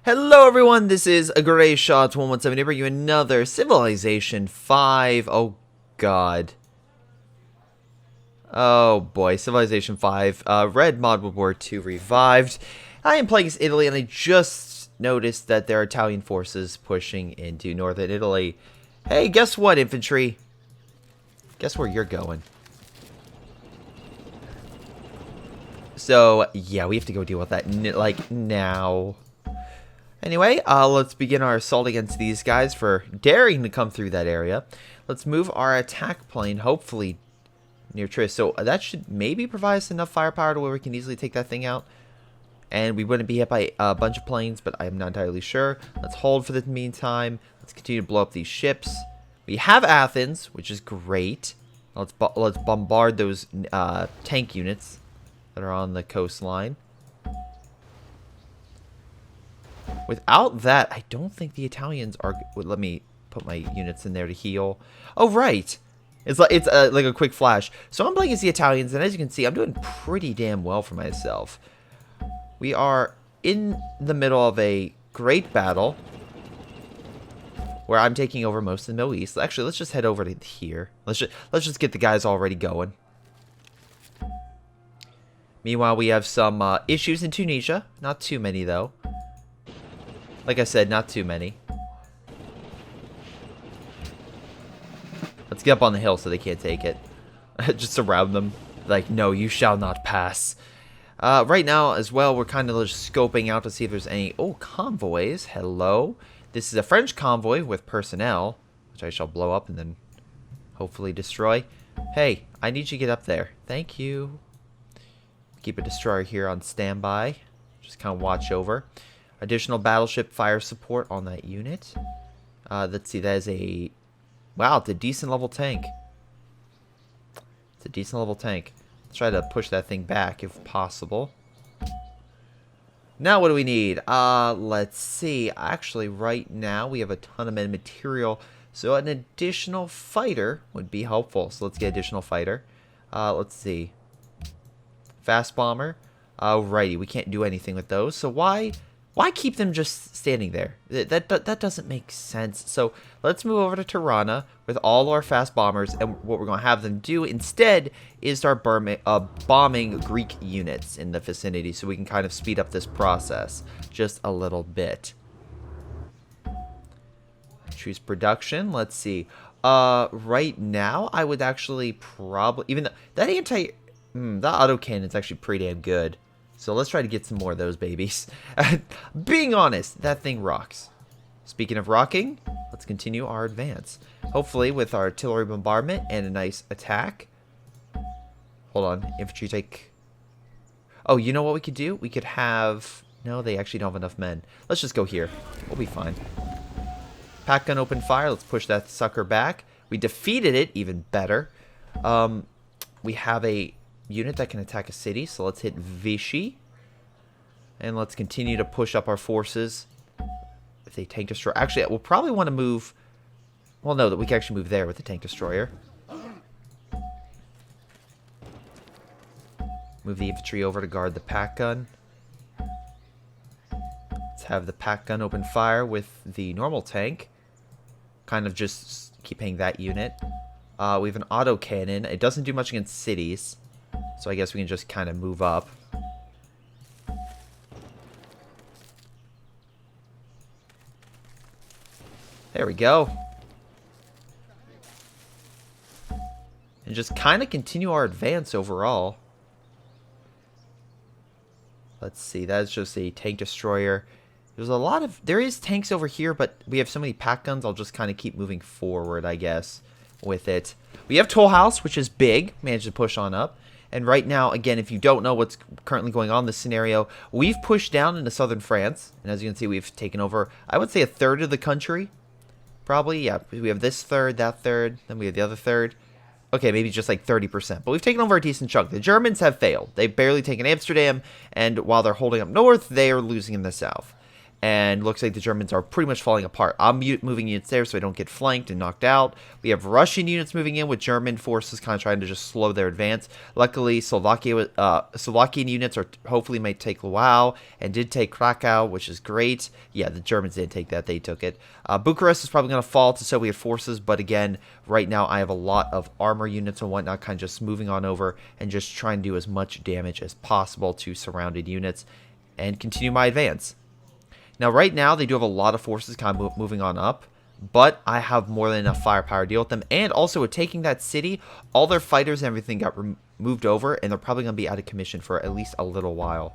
Hello everyone, this is a Greyshot 117 to bring you another Civilization 5. Oh god. Oh boy, Civilization 5. Red Mod World War II revived. I am playing as Italy and I just noticed that there are Italian forces pushing into northern Italy. Hey, guess what, infantry? Guess where you're going. So, yeah, we have to go deal with that, like, now. Anyway, let's begin our assault against these guys for daring to come through that area. Let's move our attack plane, hopefully, near Tris. So that should maybe provide us enough firepower to where we can easily take that thing out. And we wouldn't be hit by a bunch of planes, but I'm not entirely sure. Let's hold for the meantime. Let's continue to blow up these ships. We have Athens, which is great. Let's bombard those tank units that are on the coastline. Without that, I don't think the Italians are... Let me put my units in there to heal. Oh, right. It's like a quick flash. So I'm playing as the Italians, and as you can see, I'm doing pretty damn well for myself. We are in the middle of a great battle where I'm taking over most of the Middle East. Actually, let's just head over to here. Let's just get the guys already going. Meanwhile, we have some issues in Tunisia. Not too many, though. Like I said, not too many. Let's get up on the hill so they can't take it. Just surround them. Like, no, you shall not pass. Right now, as well, we're kind of just scoping out to see if there's any... Oh, convoys. Hello. This is a French convoy with personnel, which I shall blow up and then hopefully destroy. Hey, I need you to get up there. Thank you. Keep a destroyer here on standby. Just kind of watch over. Additional battleship fire support on that unit. Let's see, that is a... Wow, it's a decent level tank. It's a decent level tank. Let's try to push that thing back if possible. Now what do we need? Let's see. Actually, right now we have a ton of material. So an additional fighter would be helpful. So let's get additional fighter. Let's see. Fast bomber. Alrighty, we can't do anything with those. So why keep them just standing there? That doesn't make sense. So let's move over to Tirana with all our fast bombers, and what we're going to have them do instead is start bombing Greek units in the vicinity, so we can kind of speed up this process just a little bit. Choose production. Let's see. Right now, I would actually probably... Even though that that autocannon is actually pretty damn good. So let's try to get some more of those babies. Being honest, that thing rocks. Speaking of rocking, let's continue our advance. Hopefully with our artillery bombardment and a nice attack. Hold on, infantry take... Oh, you know what we could do? We could have... No, they actually don't have enough men. Let's just go here. We'll be fine. Pack gun open fire. Let's push that sucker back. We defeated it, even better. We have a unit that can attack a city, so let's hit Vichy. And let's continue to push up our forces. If they tank destroyer... Actually, we'll probably want to move... Well, no, that we can actually move there with the tank destroyer. Move the infantry over to guard the pack gun. Let's have the pack gun open fire with the normal tank. Kind of just keeping that unit. We have an autocannon. It doesn't do much against cities. So I guess we can just kind of move up. There we go. And just kind of continue our advance overall. Let's see, that's just a tank destroyer. There's a lot of... There is tanks over here, but we have so many pack guns, I'll just kind of keep moving forward, I guess, with it. We have Toll House, which is big. Managed to push on up. And right now, again, if you don't know what's currently going on in this scenario, we've pushed down into southern France. And as you can see, we've taken over, I would say, a third of the country. Probably, yeah. We have this third, that third, then we have the other third. Okay, maybe just like 30%. But we've taken over a decent chunk. The Germans have failed. They've barely taken Amsterdam, and while they're holding up north, they are losing in the south. And looks like the Germans are pretty much falling apart. I'm moving units there so I don't get flanked and knocked out. We have Russian units moving in with German forces kind of trying to just slow their advance. Luckily, Slovakian units are hopefully may take Lwów and did take Krakow, which is great. Yeah, the Germans didn't take that. They took it. Bucharest is probably going to fall to Soviet forces. But again, right now I have a lot of armor units and whatnot kind of just moving on over and just trying to do as much damage as possible to surrounded units and continue my advance. Now, right now, they do have a lot of forces kind of moving on up, but I have more than enough firepower to deal with them. And also, with taking that city, all their fighters and everything got moved over, and they're probably going to be out of commission for at least a little while.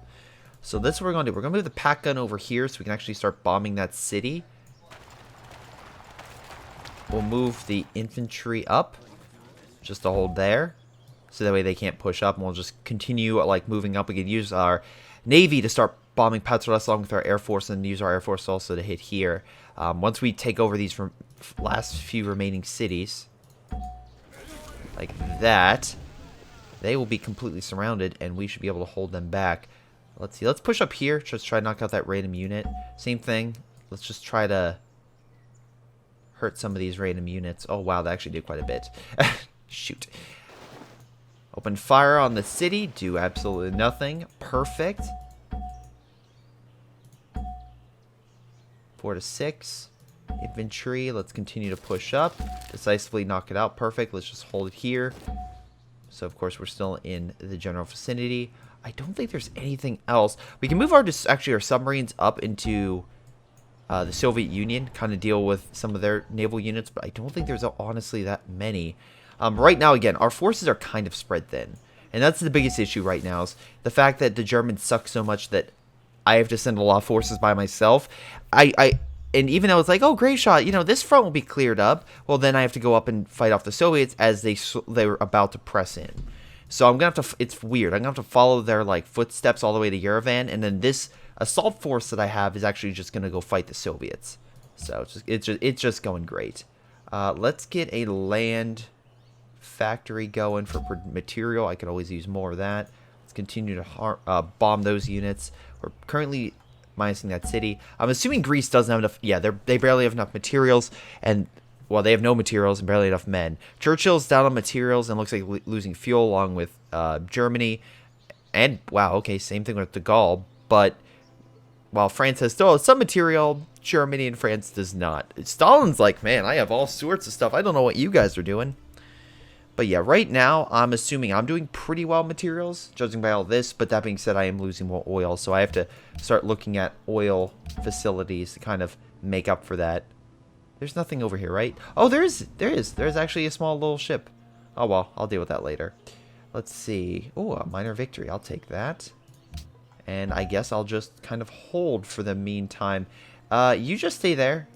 So this is what we're going to do. We're going to move the pack gun over here so we can actually start bombing that city. We'll move the infantry up just to hold there, so that way they can't push up, and we'll just continue like moving up. We can use our navy to start bombing Patras along with our air force, and use our air force also to hit here. Once we take over these last few remaining cities, like that, they will be completely surrounded, and we should be able to hold them back. Let's see. Let's push up here. Just try to knock out that random unit. Same thing. Let's just try to hurt some of these random units. Oh, wow. That actually did quite a bit. Shoot. Open fire on the city. Do absolutely nothing. Perfect. 4 to 6. Infantry. Let's continue to push up. Decisively knock it out. Perfect. Let's just hold it here. So, of course, we're still in the general vicinity. I don't think there's anything else. We can move our submarines up into the Soviet Union, kind of deal with some of their naval units, but I don't think there's honestly that many. Right now, again, our forces are kind of spread thin. And that's the biggest issue right now, is the fact that the Germans suck so much that I have to send a lot of forces by myself. And even though it's like, oh, Greyshot, you know, this front will be cleared up, well, then I have to go up and fight off the Soviets as they were about to press in. So I'm going to have to, it's weird, I'm going to have to follow their, like, footsteps all the way to Yerevan, and then this assault force that I have is actually just going to go fight the Soviets. So it's just going great. Let's get a land factory going for material. I could always use more of that. Let's continue to bomb those units. We're currently minusing that city. I'm assuming Greece doesn't have enough. Yeah, they barely have enough materials, and well, they have no materials and barely enough men. Churchill's down on materials and looks like losing fuel along with Germany. And wow, okay, same thing with de Gaulle. But while France has still some material, Germany and France does not. Stalin's like, man, I have all sorts of stuff. I don't know what you guys are doing. But yeah, right now, I'm assuming I'm doing pretty well materials, judging by all this. But that being said, I am losing more oil. So I have to start looking at oil facilities to kind of make up for that. There's nothing over here, right? Oh, there is. There's actually a small little ship. Oh, well, I'll deal with that later. Let's see. Oh, a minor victory. I'll take that. And I guess I'll just kind of hold for the meantime. You just stay there.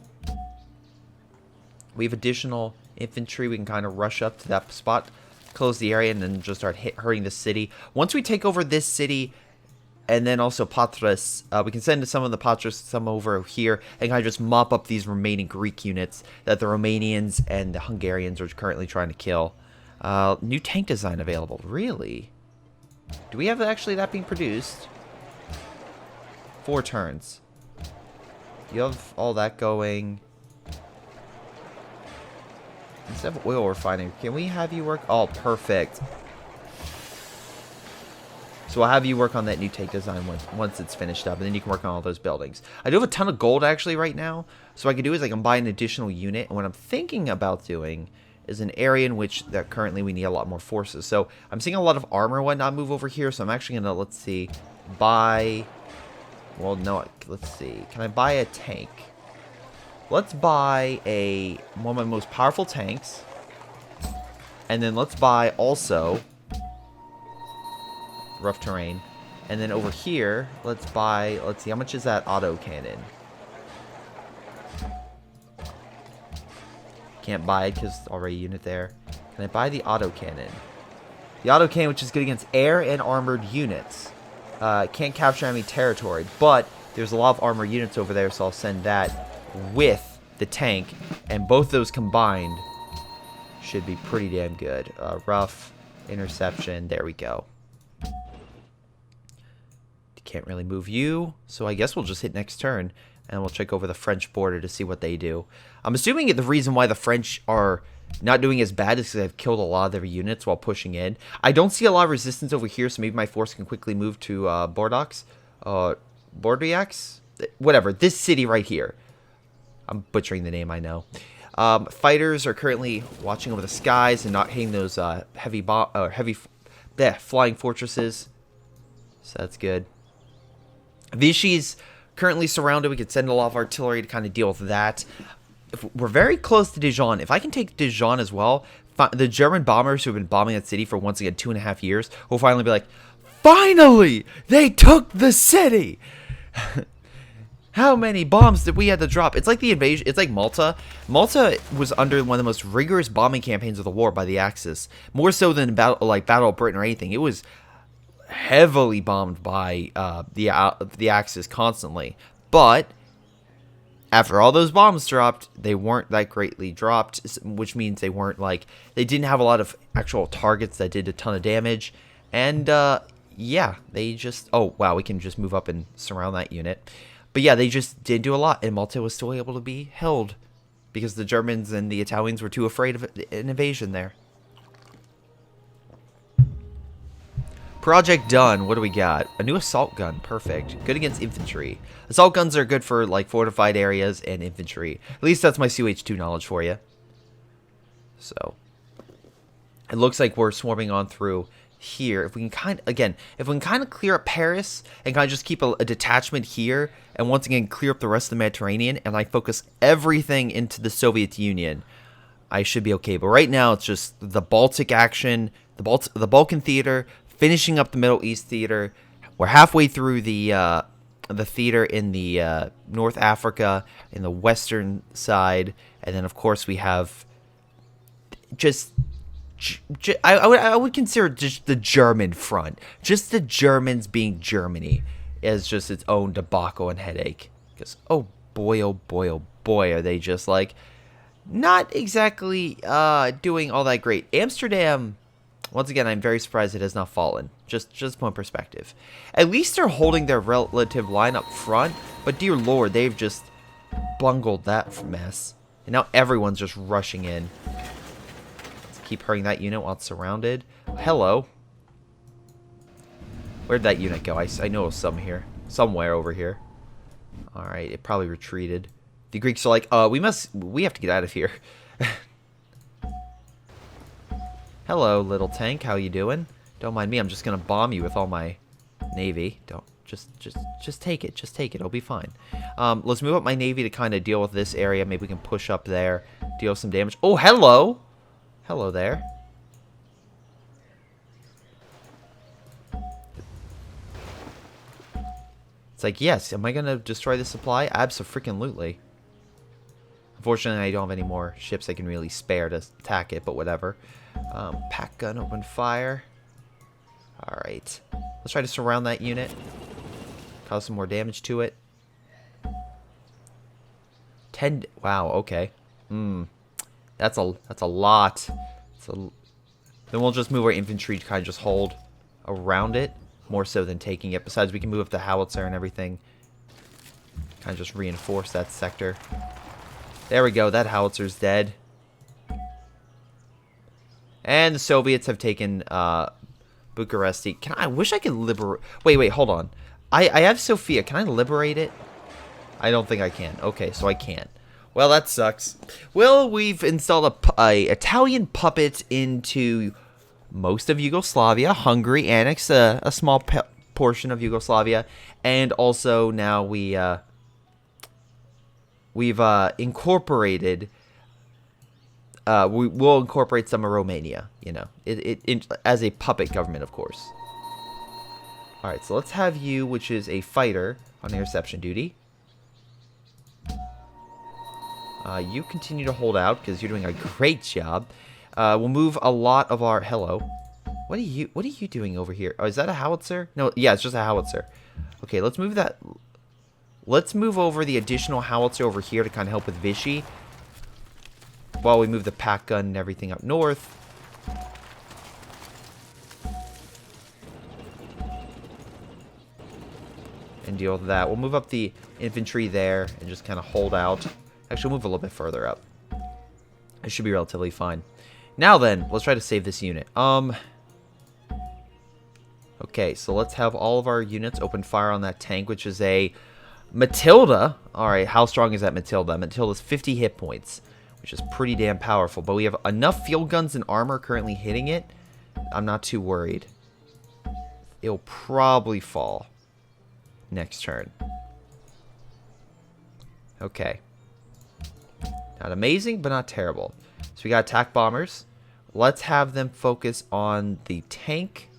We have additional infantry. We can kind of rush up to that spot, close the area, and then just start hurting the city. Once we take over this city, and then also Patras, we can send some of the Patras, some over here, and kind of just mop up these remaining Greek units that the Romanians and the Hungarians are currently trying to kill. New tank design available. Really? Do we have actually that being produced? 4 turns. You have all that going. Instead of oil refining, can we have you work? Oh, perfect. So I'll have you work on that new tank design once it's finished up, and then you can work on all those buildings. I do have a ton of gold actually right now, so what I can do is I can buy an additional unit, and what I'm thinking about doing is an area in which that currently we need a lot more forces. So I'm seeing a lot of armor and whatnot move over here, so I'm actually gonna, let's see, buy. Well, no, let's see. Can I buy a tank? Let's buy one of my most powerful tanks. And then let's buy also rough terrain. And then over here, let's buy, let's see, how much is that auto cannon? Can't buy it because already a unit there. Can I buy the auto cannon? The auto cannon, which is good against air and armored units. Can't capture enemy territory, but there's a lot of armored units over there, so I'll send that with the tank, and both those combined should be pretty damn good. Rough, interception, there we go. Can't really move you, so I guess we'll just hit next turn. And we'll check over the French border to see what they do. I'm assuming the reason why the French are not doing as bad is because they've killed a lot of their units while pushing in. I don't see a lot of resistance over here, so maybe my force can quickly move to Bordeaux. Bordeaux? Whatever. This city right here. I'm butchering the name, I know. Fighters are currently watching over the skies and not hitting those heavy flying fortresses. So that's good. Vichy's currently surrounded. We could send a lot of artillery to kind of deal with that. We're very close to Dijon. If I can take Dijon as well, the German bombers who have been bombing that city for, once again, 2.5 years will finally be like, finally, they took the city. How many bombs did we have to drop? It's like the invasion. It's like Malta. Malta was under one of the most rigorous bombing campaigns of the war by the Axis, more so than Battle of Britain or anything. It was heavily bombed by the Axis constantly. But after all those bombs dropped, they weren't that greatly dropped, which means they didn't have a lot of actual targets that did a ton of damage. And yeah, they just, oh wow, we can just move up and surround that unit. But yeah, they just did do a lot, and Malta was still able to be held because the Germans and the Italians were too afraid of an invasion there. Project done. What do we got? A new assault gun. Perfect. Good against infantry. Assault guns are good for like fortified areas and infantry. At least that's my CH2 knowledge for you. So it looks like we're swarming on through here. If we can kind of clear up Paris and kind of just keep a detachment here, and once again clear up the rest of the Mediterranean, and I focus everything into the Soviet Union, I should be okay. But right now it's just the Baltic action, the Balkan theater, finishing up the Middle East theater. We're halfway through the theater in the North Africa, in the western side, and then of course we have I would consider just the German front. Just the Germans being Germany is just its own debacle and headache. Because, oh boy, are they just like not exactly doing all that great. Amsterdam, once again, I'm very surprised it has not fallen. Just one perspective. At least they're holding their relative line up front, but dear lord, they've just bungled that mess. And now everyone's just rushing in. Keep hurrying that unit while it's surrounded. Hello. Where'd that unit go? I know somewhere over here. All right, it probably retreated. The Greeks are like, we have to get out of here. Hello, little tank. How you doing? Don't mind me. I'm just gonna bomb you with all my navy. Don't just take it. Just take it. It'll be fine. Let's move up my navy to kind of deal with this area. Maybe we can push up there, deal some damage. Oh, hello. Hello there. It's like, yes, am I going to destroy the supply? Abso-freaking-lutely. Unfortunately, I don't have any more ships I can really spare to attack it, but whatever. Pack gun, open fire. Alright. Let's try to surround that unit. Cause some more damage to it. 10... Wow, okay. That's a lot. Then we'll just move our infantry to kind of just hold around it, more so than taking it. Besides, we can move up the howitzer and everything. Kind of just reinforce that sector. There we go. That howitzer's dead. And the Soviets have taken Bucharest. I wish I could liberate... Wait, hold on. I have Sofia. Can I liberate it? I don't think I can. Okay, so I can't. Well, that sucks. Well, we've installed a Italian puppet into most of Yugoslavia. Hungary annexed a small portion of Yugoslavia, and also now we've incorporated. We will incorporate some of Romania. You know, as a puppet government, of course. All right, so let's have you, which is a fighter, on interception duty. You continue to hold out because you're doing a great job. We'll move a lot of our... Hello. What are you doing over here? Oh, is that a howitzer? No, yeah, it's just a howitzer. Okay, let's move that... Let's move over the additional howitzer over here to kind of help with Vichy. While we move the pack gun and everything up north. can deal with that. We'll move up the infantry there and just kind of hold out. Actually, we'll move a little bit further up. It should be relatively fine. Now then, let's try to save this unit. Okay, so let's have all of our units open fire on that tank, which is a Matilda. Alright, how strong is that Matilda? Matilda's 50 hit points, which is pretty damn powerful. But we have enough field guns and armor currently hitting it. I'm not too worried. It'll probably fall next turn. Okay. Not amazing, but not terrible. So we got attack bombers. Let's have them focus on the tank.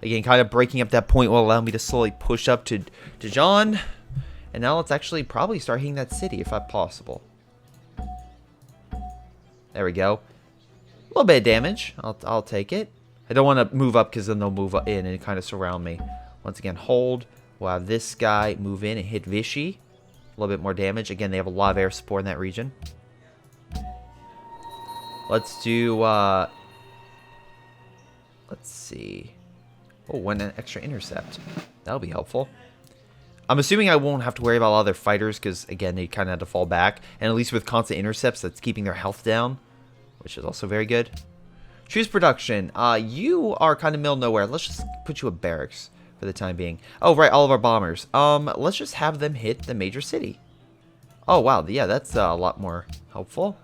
Again, kind of breaking up that point will allow me to slowly push up to Dijon. And now let's actually probably start hitting that city if possible. There we go. A little bit of damage. I'll take it. I don't want to move up because then they'll move in and kind of surround me. Once again, hold. We'll have this guy move in and hit Vichy. A little bit more damage. Again, they have a lot of air support in that region. Let's do, let's see. Oh, one extra intercept. That'll be helpful. I'm assuming I won't have to worry about all their fighters because, again, they kind of had to fall back. And at least with constant intercepts, that's keeping their health down, which is also very good. Choose production. You are kind of middle of nowhere. Let's just put you a barracks for the time being. Oh, right, all of our bombers. Let's just have them hit the major city. Oh, wow. Yeah, that's a lot more helpful.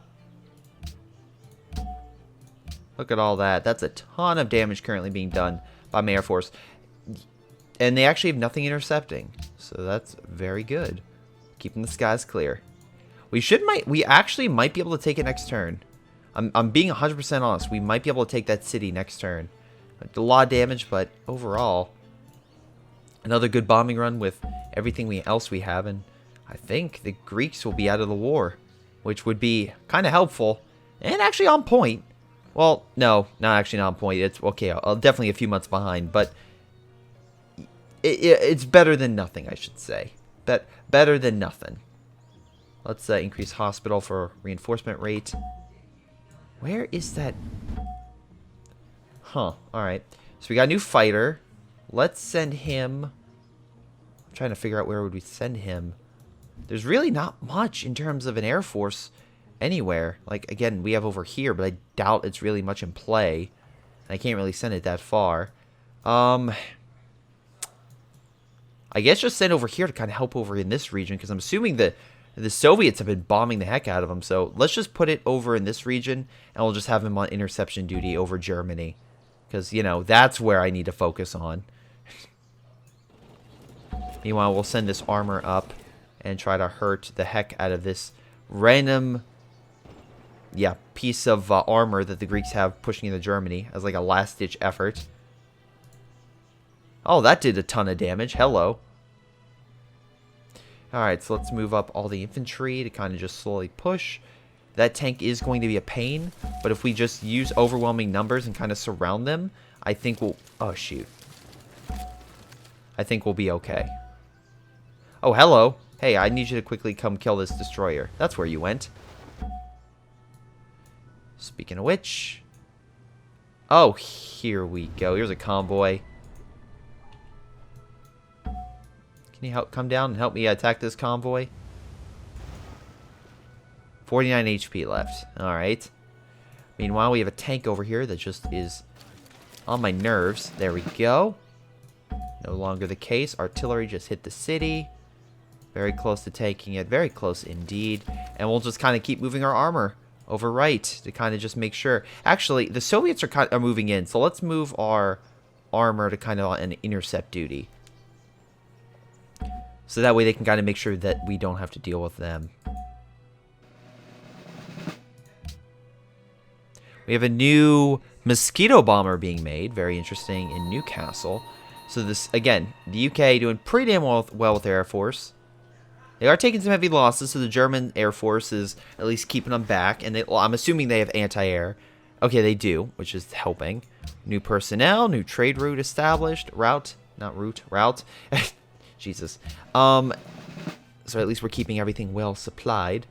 Look at all that. That's a ton of damage currently being done by my Air Force. And they actually have nothing intercepting. So that's very good. Keeping the skies clear. We actually might be able to take it next turn. I'm being 100% honest. We might be able to take that city next turn. A lot of damage, but overall, another good bombing run with everything else we have. And I think the Greeks will be out of the war, which would be kind of helpful and actually on point. Well, no, not actually not on point. It's okay. I'll definitely a few months behind, but it's better than nothing, I should say. Better than nothing. Let's increase hospital for reinforcement rate. Where is that? Huh. Alright. So we got a new fighter. Let's send him. I'm trying to figure out where would we send him. There's really not much in terms of an Air Force anywhere. Like, again, we have over here, but I doubt it's really much in play. I can't really send it that far. I guess just send over here to kind of help over in this region, because I'm assuming that the Soviets have been bombing the heck out of them. So let's just put it over in this region, and we'll just have him on interception duty over Germany. Because, you know, that's where I need to focus on. Meanwhile, we'll send this armor up and try to hurt the heck out of this random, piece of armor that the Greeks have pushing into Germany as like a last-ditch effort. Oh, that did a ton of damage. Hello. Alright, so let's move up all the infantry to kind of just slowly push. That tank is going to be a pain, but if we just use overwhelming numbers and kind of surround them, I think we'll... Oh, shoot. I think we'll be okay. Oh, hello. Hey, I need you to quickly come kill this destroyer. That's where you went. Speaking of which... Oh, here we go. Here's a convoy. Can you come down and help me attack this convoy? 49 HP left. Alright. Meanwhile, we have a tank over here that just is on my nerves. There we go. No longer the case. Artillery just hit the city. Very close to taking it. Very close indeed. And we'll just kind of keep moving our armor over right to kind of just make sure. Actually, the Soviets are moving in. So let's move our armor to kind of an intercept duty. So that way they can kind of make sure that we don't have to deal with them. We have a new mosquito bomber being made. Very interesting in Newcastle. So this, again, the UK doing pretty damn well with their Air Force. They are taking some heavy losses, so the German Air Force is at least keeping them back. And well, I'm assuming they have anti-air. Okay, they do, which is helping. New personnel, new trade route established. Route. Jesus. So at least we're keeping everything well supplied.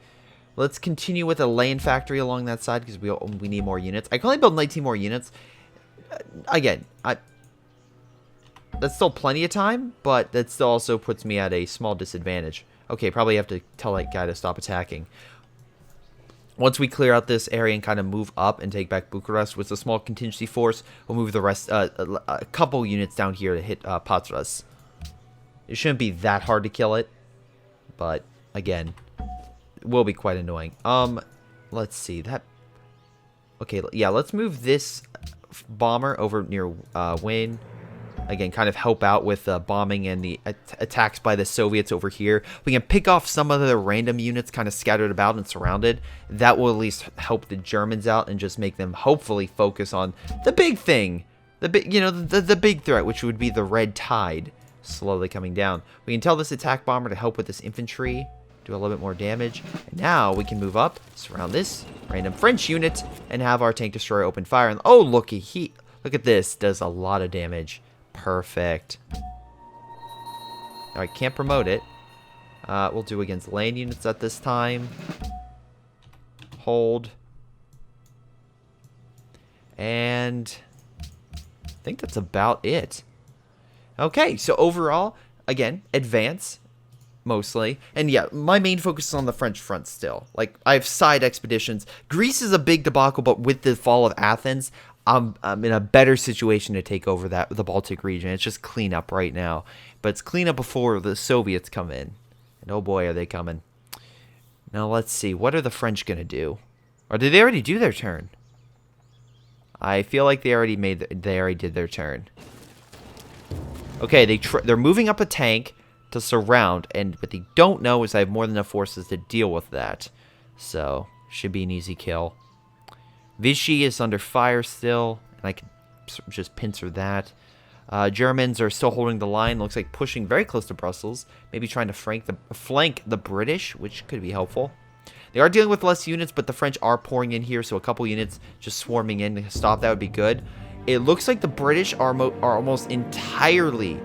Let's continue with a land factory along that side because we need more units. I can only build 19 more units. Again, That's still plenty of time, but that still also puts me at a small disadvantage. Okay, probably have to tell that guy to stop attacking. Once we clear out this area and kind of move up and take back Bucharest with a small contingency force, we'll move the rest, a couple units down here to hit Patras. It shouldn't be that hard to kill it, but again, it will be quite annoying. Let's see that. Okay, yeah, let's move this bomber over near Wayne. Again, kind of help out with the bombing and the attacks by the Soviets over here. We can pick off some of the random units kind of scattered about and surrounded. That will at least help the Germans out and just make them hopefully focus on the big thing. The big, you know, the big threat, which would be the Red Tide slowly coming down. We can tell this attack bomber to help with this infantry, do a little bit more damage. And now we can move up, surround this random French unit, and have our tank destroyer open fire. And oh, look at this, does a lot of damage. Perfect. Alright, can't promote it. We'll do against land units at this time. Hold. And I think that's about it. Okay, so overall, again, advance, mostly. And yeah, my main focus is on the French front still. Like, I have side expeditions. Greece is a big debacle, but with the fall of Athens, I'm in a better situation to take over the Baltic region. It's just cleanup right now. But it's cleanup before the Soviets come in. And oh boy, are they coming. Now let's see. What are the French going to do? Or did they already do their turn? I feel like they already did their turn. Okay, they're moving up a tank to surround. And what they don't know is I have more than enough forces to deal with that. So, should be an easy kill. Vichy is under fire still, and I can just pincer that. Germans are still holding the line. Looks like pushing very close to Brussels. Maybe trying to flank the British, which could be helpful. They are dealing with less units, but the French are pouring in here, so a couple units just swarming in to stop. That would be good. It looks like the British are almost entirely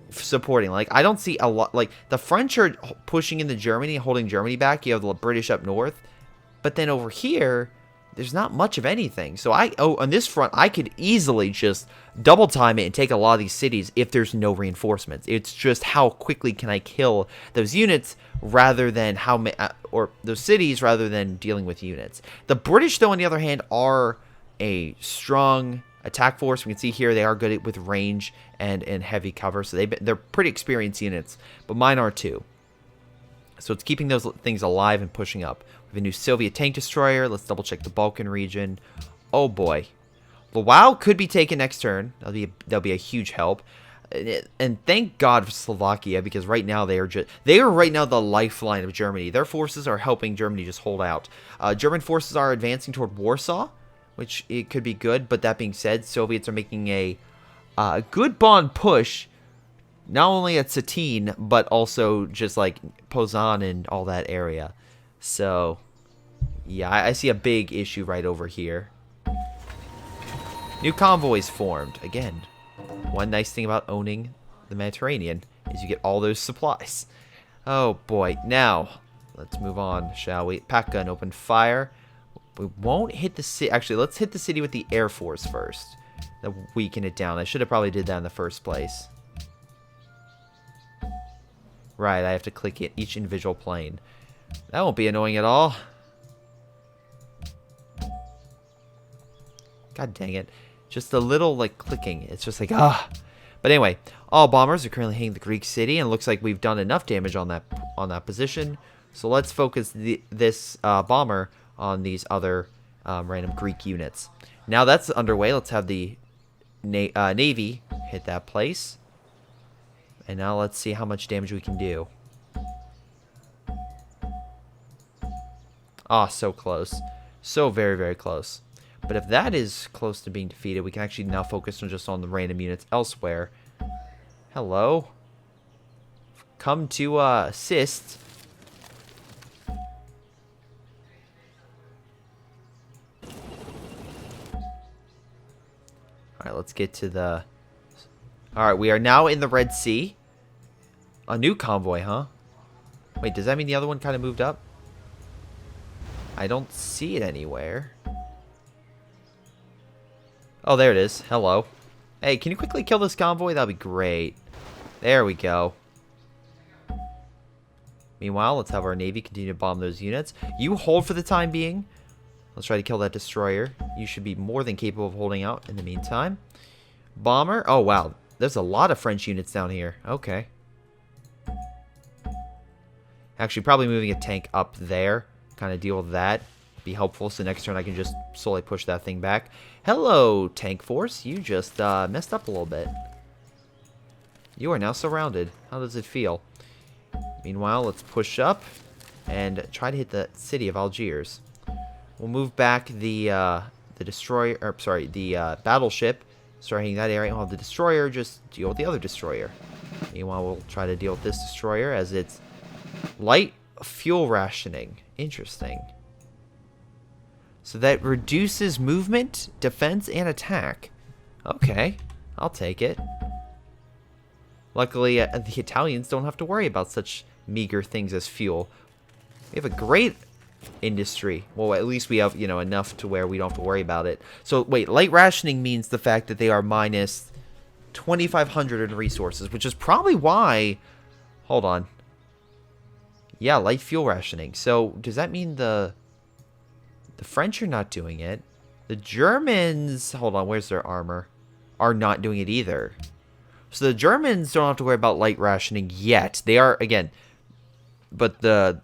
supporting. Like, I don't see a lot. Like, the French are pushing into Germany, holding Germany back. You have the British up north. But then over here, there's not much of anything. So on this front, I could easily just double time it and take a lot of these cities if there's no reinforcements. It's just how quickly can I kill those units rather than or those cities rather than dealing with units. The British, though, on the other hand, are a strong attack force. We can see here they are good with range and heavy cover. So they're pretty experienced units, but mine are too. So it's keeping those things alive and pushing up. We have a new Soviet tank destroyer. Let's double check the Balkan region. Oh boy. WWII could be taken next turn. That'll be a huge help. And thank God for Slovakia, because right now they are right now the lifeline of Germany. Their forces are helping Germany just hold out. German forces are advancing toward Warsaw, which it could be good. But that being said, Soviets are making a good bond push, not only at Satine, but also just like Poznan and all that area. So, yeah, I see a big issue right over here. New convoys formed. Again, one nice thing about owning the Mediterranean is you get all those supplies. Oh, boy. Now, let's move on, shall we? Pack gun, open fire. We won't hit the city. Actually, let's hit the city with the Air Force first. To weaken it down. I should have probably did that in the first place. Right, I have to click it each individual plane. That won't be annoying at all. God dang it. Just a little, like, clicking. It's just like, ah. But anyway, all bombers are currently hitting the Greek city, and it looks like we've done enough damage on that position. So let's focus this bomber on these other random Greek units. Now that's underway. Let's have the Navy hit that place. And now let's see how much damage we can do. Ah, so close. So very, very close. But if that is close to being defeated, we can actually now focus on the random units elsewhere. Hello. Come to assist. Alright, let's get to the... Alright, we are now in the Red Sea. A new convoy, huh? Wait, does that mean the other one kind of moved up? I don't see it anywhere. Oh, there it is. Hello. Hey, can you quickly kill this convoy? That'd be great. There we go. Meanwhile, let's have our Navy continue to bomb those units. You hold for the time being. Let's try to kill that destroyer. You should be more than capable of holding out in the meantime. Bomber. Oh, wow. There's a lot of French units down here. Okay. Actually, probably moving a tank up there. Kind of deal with that. Be helpful, so next turn I can just slowly push that thing back. Hello, tank force. You just messed up a little bit. You are now surrounded. How does it feel? Meanwhile, let's push up and try to hit the city of Algiers. We'll move back the destroyer, or sorry, the battleship. Start hitting that area. While the destroyer just deal with the other destroyer. Meanwhile, we'll try to deal with this destroyer as it's light fuel rationing. Interesting. So that reduces movement, defense, and attack. Okay, I'll take it. Luckily, the Italians don't have to worry about such meager things as fuel. We have a great industry. Well, at least we have, you know, enough to where we don't have to worry about it. So, wait, light rationing means the fact that they are minus 2,500 in resources, which is probably why... Hold on. Yeah, light fuel rationing. So, does that mean the French are not doing it? The Germans... Hold on, where's their armor? Are not doing it either. So the Germans don't have to worry about light rationing yet. They are, again... But the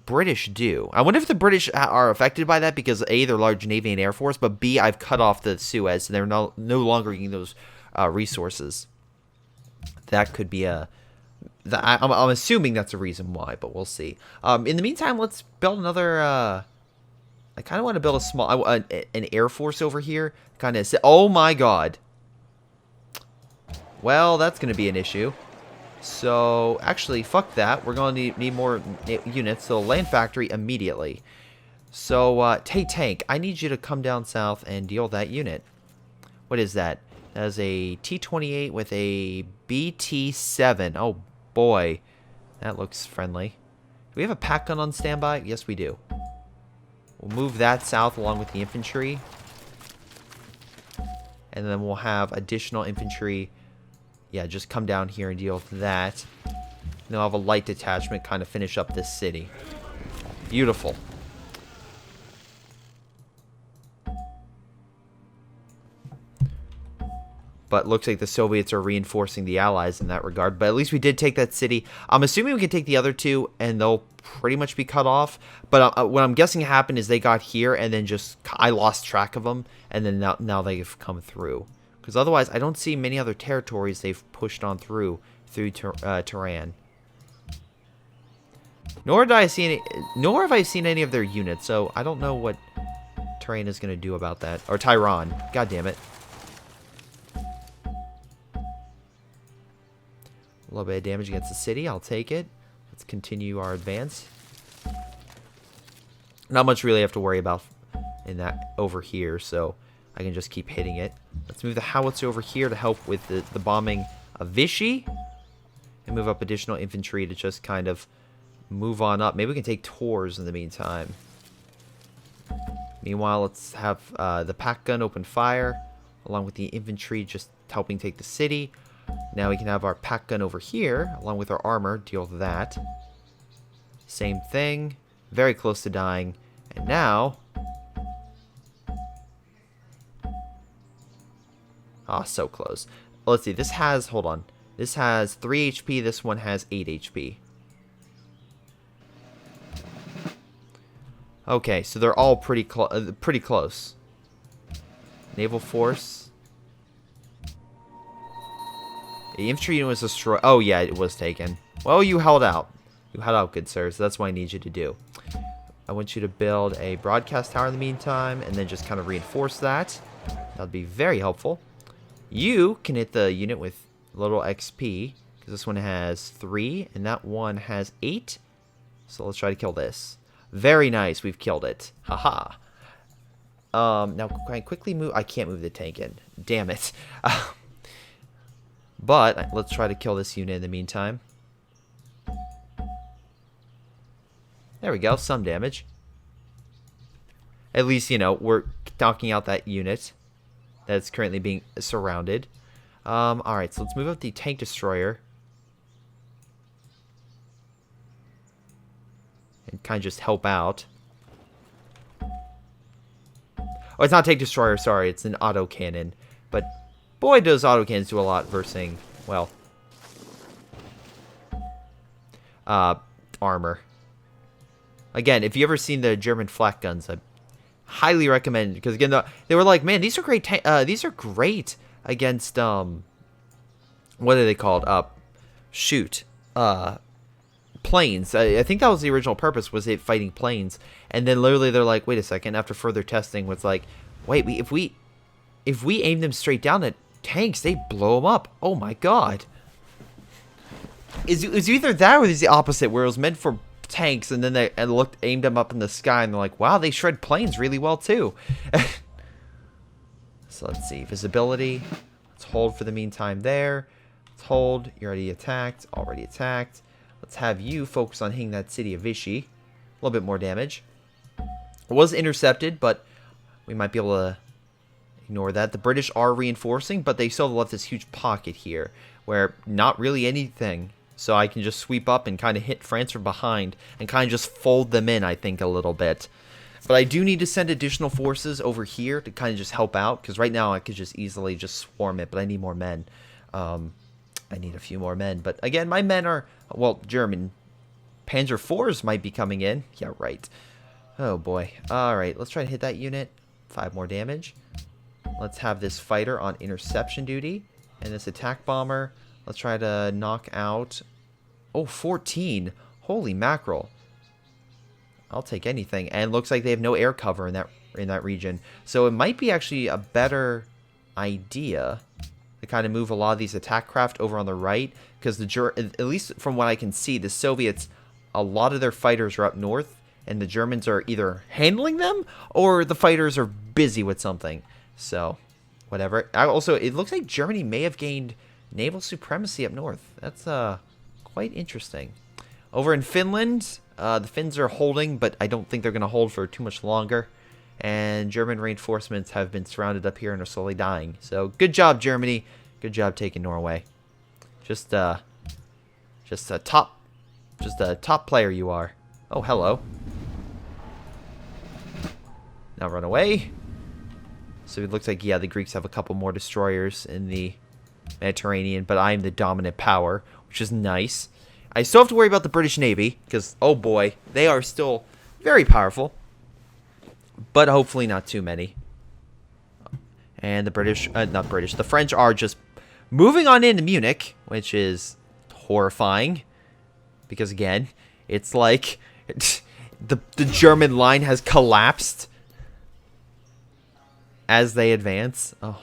British do. I wonder if the British are affected by that because A, they're large Navy and Air Force, but B, I've cut off the Suez and they're no longer getting those resources. That could be a... I'm assuming that's a reason why, but we'll see. In the meantime, let's build another... I kind of want to build a small... an Air Force over here. Kind of... Oh my god. Well, that's going to be an issue. So, actually, fuck that. We're going to need more units. So, land factory immediately. So, hey, tank, I need you to come down south and deal with that unit. What is that? That is a T-28 with a BT-7. Oh, boy. That looks friendly. Do we have a pack gun on standby? Yes, we do. We'll move that south along with the infantry. And then we'll have additional infantry... Yeah, just come down here and deal with that. And then I'll have a light detachment kind of finish up this city. Beautiful. But looks like the Soviets are reinforcing the Allies in that regard. But at least we did take that city. I'm assuming we can take the other two and they'll pretty much be cut off. But what I'm guessing happened is they got here and then just... I lost track of them. And then now they've come through. Because otherwise, I don't see many other territories they've pushed on through Tehran. Nor have I seen any of their units, so I don't know what Tehran is going to do about that. Or Tehran. God damn it. A little bit of damage against the city. I'll take it. Let's continue our advance. Not much really have to worry about in that over here, so... I can just keep hitting it. Let's move the howitzer over here to help with the bombing of Vichy. And move up additional infantry to just kind of move on up. Maybe we can take Tours in the meantime. Meanwhile, let's have the pack gun open fire. Along with the infantry just helping take the city. Now we can have our pack gun over here. Along with our armor. Deal with that. Same thing. Very close to dying. And now... Ah, so close. Let's see. This has... Hold on. This has 3 HP. This one has 8 HP. Okay, so they're all pretty close. Naval force. The infantry unit was destroyed. Oh, yeah, it was taken. Well, you held out. You held out, good sir. So that's what I need you to do. I want you to build a broadcast tower in the meantime, and then just kind of reinforce that. That'd be very helpful. You can hit the unit with little XP, because this one has 3, and that one has 8. So let's try to kill this. Very nice, we've killed it. Haha. Now, can I quickly move? I can't move the tank in. Damn it. But, let's try to kill this unit in the meantime. There we go, some damage. At least, you know, we're knocking out that unit. that's currently being surrounded. Alright, so let's move up the tank destroyer. And kind of just help out. Oh, it's not tank destroyer, sorry, it's an autocannon. But boy, does autocannons do a lot versus, well, armor. Again, if you ever seen the German flak guns, I highly recommend, because again, they were like, man, these are great. These are great against what are they called? Planes. I think that was the original purpose, was it fighting planes, and then literally they're like, wait a second. After further testing, was like, wait, if we aim them straight down at tanks, they blow them up. Oh my god. Is either that or is the opposite, where it was meant for tanks, and then they aimed them up in the sky, and they're like, wow, they shred planes really well too. So let's see, visibility. Let's hold for the meantime there. Let's hold. You're already attacked. Already attacked. Let's have you focus on hitting that city of Vichy. A little bit more damage. It was intercepted, but we might be able to ignore that. The British are reinforcing, but they still left this huge pocket here where not really anything. So I can just sweep up and kind of hit France from behind and kind of just fold them in, I think, a little bit. But I do need to send additional forces over here to kind of just help out, because right now I could just easily just swarm it, but I need more men. I need a few more men. But again, my men are, well, German. Panzer IVs might be coming in. Yeah, right. Oh, boy. All right, let's try to hit that unit. 5 more damage. Let's have this fighter on interception duty. And this attack bomber, let's try to knock out... Oh, 14. Holy mackerel. I'll take anything. And it looks like they have no air cover in that region. So it might be actually a better idea to kind of move a lot of these attack craft over on the right, because at least from what I can see, the Soviets, a lot of their fighters are up north, and the Germans are either handling them or the fighters are busy with something. So, whatever. Also, it looks like Germany may have gained naval supremacy up north. That's quite interesting. Over in Finland, the Finns are holding, but I don't think they're going to hold for too much longer. And German reinforcements have been surrounded up here and are slowly dying. So good job, Germany. Good job taking Norway. Just a top player you are. Oh, hello. Now run away. So it looks like, yeah, the Greeks have a couple more destroyers in the Mediterranean, but I am the dominant power, which is nice. I still have to worry about the British Navy, because, oh boy, they are still very powerful. But hopefully not too many. And the the French are just moving on into Munich, which is horrifying. Because again, it's like the German line has collapsed as they advance. Oh.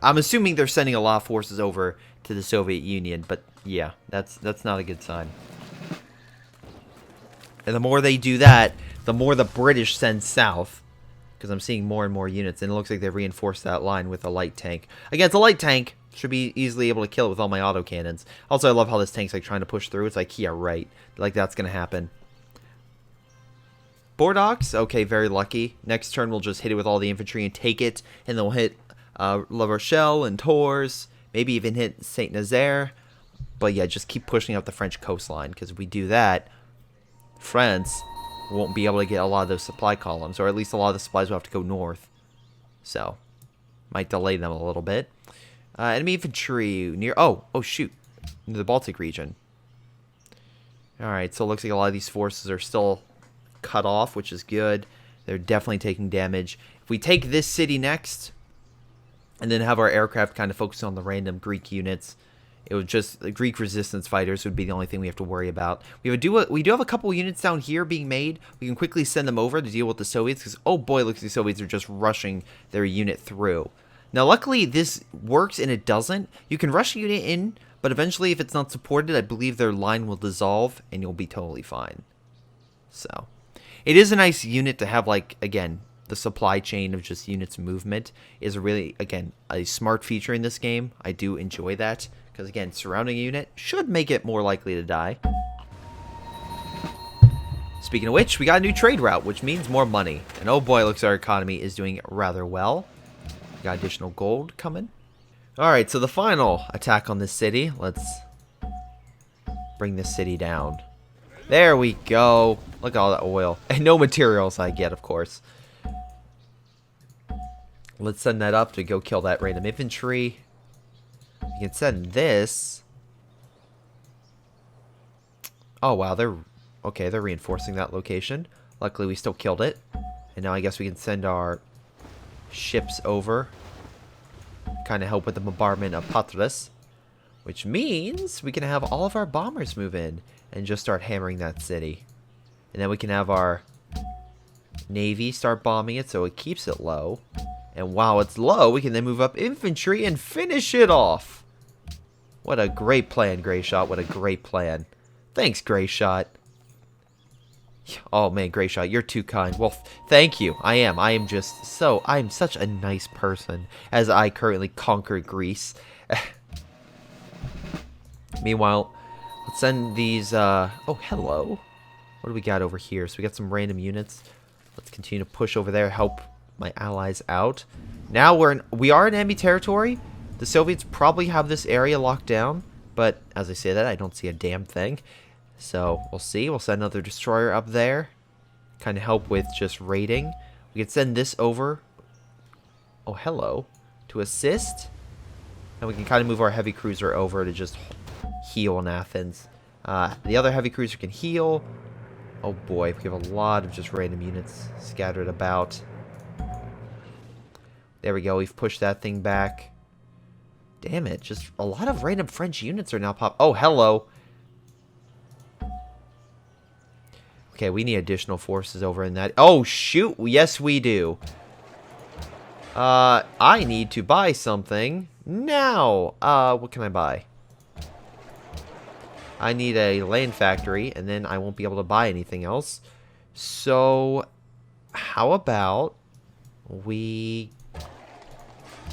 I'm assuming they're sending a lot of forces over to the Soviet Union, but yeah, that's not a good sign. And the more they do that, the more the British send south, because I'm seeing more and more units, and it looks like they reinforced that line with a light tank. Again, it's a light tank. Should be easily able to kill it with all my autocannons. Also, I love how this tank's like trying to push through. It's like, yeah, right. Like, that's going to happen. Bordeaux, okay, very lucky. Next turn, we'll just hit it with all the infantry and take it, and then we'll hit La Rochelle and Tours, maybe even hit Saint-Nazaire. But yeah, just keep pushing up the French coastline, because if we do that, France won't be able to get a lot of those supply columns, or at least a lot of the supplies will have to go north. So, might delay them a little bit. Enemy infantry near... Oh, shoot. Near the Baltic region. Alright, so it looks like a lot of these forces are still cut off, which is good. They're definitely taking damage. If we take this city next, and then have our aircraft kind of focus on the random Greek units, it would just... The Greek resistance fighters would be the only thing we have to worry about. We do have a couple units down here being made. We can quickly send them over to deal with the Soviets, because, oh boy, looks like the Soviets are just rushing their unit through. Now, luckily, this works and it doesn't. You can rush a unit in, but eventually, if it's not supported, I believe their line will dissolve, and you'll be totally fine. So, it is a nice unit to have, like, again, the supply chain of just units movement is really, again, a smart feature in this game. I do enjoy that, because, again, surrounding a unit should make it more likely to die. Speaking of which, we got a new trade route, which means more money. And oh boy, looks like our economy is doing rather well. Got additional gold coming. Alright, so the final attack on this city. Let's bring this city down. There we go. Look at all that oil. And no materials I get, of course. Let's send that up to go kill that random infantry. We can send this. Oh, wow. They're reinforcing that location. Luckily, we still killed it. And now I guess we can send our ships over. Kind of help with the bombardment of Patras. Which means we can have all of our bombers move in and just start hammering that city. And then we can have our navy start bombing it so it keeps it low. And while it's low, we can then move up infantry and finish it off. What a great plan, Greyshot. What a great plan. Thanks, Greyshot. Oh, man, Greyshot, you're too kind. Well, thank you. I am. I am such a nice person as I currently conquer Greece. Meanwhile, let's send these, oh, hello. What do we got over here? So we got some random units. Let's continue to push over there, help my allies out. Now we are in enemy territory. The Soviets probably have this area locked down, but as I say that, I don't see a damn thing. So we'll see. We'll send another destroyer up there, kind of help with just raiding. We can send this over. Oh, hello, to assist, and we can kind of move our heavy cruiser over to just heal in Athens. The other heavy cruiser can heal. Oh boy, we have a lot of just random units scattered about. There we go, we've pushed that thing back. Damn it, just a lot of random French units are now Oh, hello. Okay, we need additional forces over in that. Oh, shoot, yes we do. I need to buy something now. What can I buy? I need a land factory, and then I won't be able to buy anything else. So, how about we...